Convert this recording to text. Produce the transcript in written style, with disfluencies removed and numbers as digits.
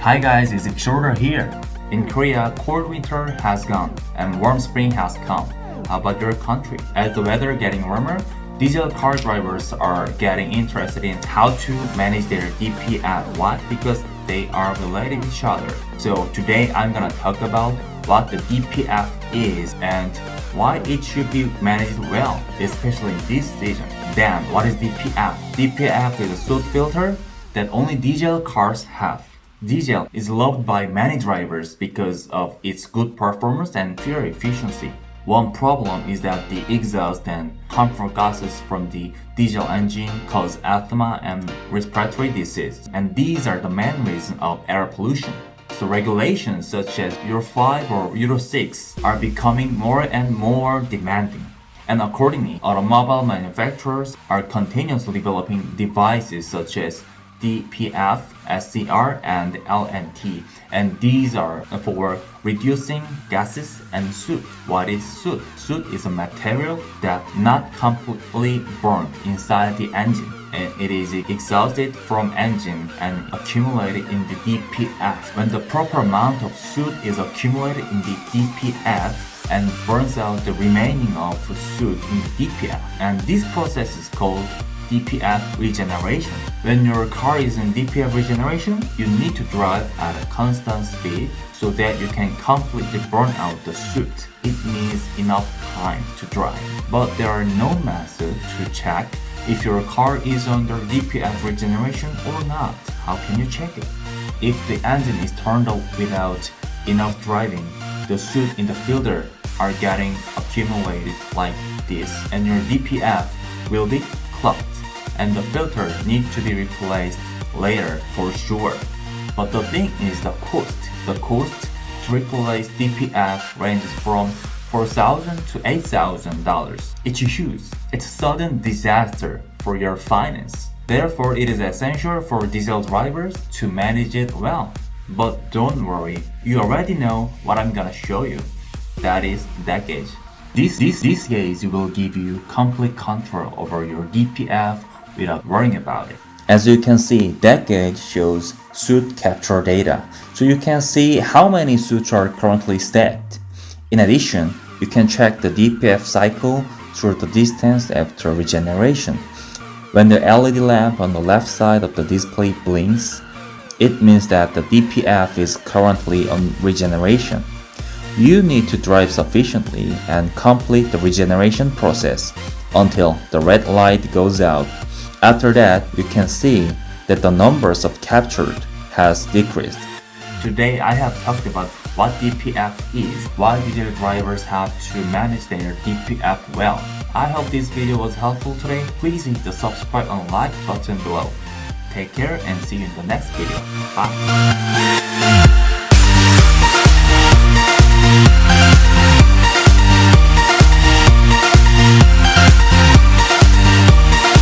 Hi guys, it's BigShoulder here. In Korea, cold winter has gone and warm spring has come. How about your country? As the weather getting warmer, diesel car drivers are getting interested in how to manage their DPF. Why? Because they are related to each other. So today I'm gonna talk about what the DPF is and why it should be managed well, especially in this season. Then, what is DPF? DPF is a SOOT filter that only diesel cars have. Diesel is loved by many drivers because of its good performance and fuel efficiency. One problem is that the exhaust and harmful gases from the diesel engine cause asthma and respiratory disease, and these are the main reason of air pollution. So regulations such as Euro 5 or Euro 6 are becoming more and more demanding. And accordingly, automobile manufacturers are continuously developing devices such as DPF, SCR, and LNT, and these are for reducing gases and soot. What is soot? Soot is a material that not completely burned inside the engine, and it is exhausted from engine and accumulated in the DPF. When the proper amount of soot is accumulated in the DPF and burns out the remaining of soot in the DPF, and this process is called DPF regeneration. When your car is in DPF regeneration, you need to drive at a constant speed so that you can completely burn out the soot. It needs enough time to drive. But there are no methods to check if your car is under DPF regeneration or not. How can you check it? If the engine is turned off without enough driving, the soot in the filter are getting accumulated like this, and your DPF will be clogged, and the filter needs to be replaced later for sure. But the thing is the cost. The cost to replace DPF ranges from $4,000 to $8,000. It's huge. It's a sudden disaster for your finance. Therefore, it is essential for diesel drivers to manage it well. But don't worry, you already know what I'm gonna show you. That is DAGgauge. This gauge will give you complete control over your DPF without worrying about it. As you can see, DAGgauge shows soot capture data, so you can see how many soots are currently stacked. In addition, you can check the DPF cycle through the distance after regeneration. When the LED lamp on the left side of the display blinks, it means that the DPF is currently on regeneration. You need to drive sufficiently and complete the regeneration process until the red light goes out. After that, you can see that the numbers of captured has decreased. Today, I have talked about what DPF is, why diesel drivers have to manage their DPF well. I hope this video was helpful today. Please hit the subscribe and like button below. Take care and see you in the next video. Bye.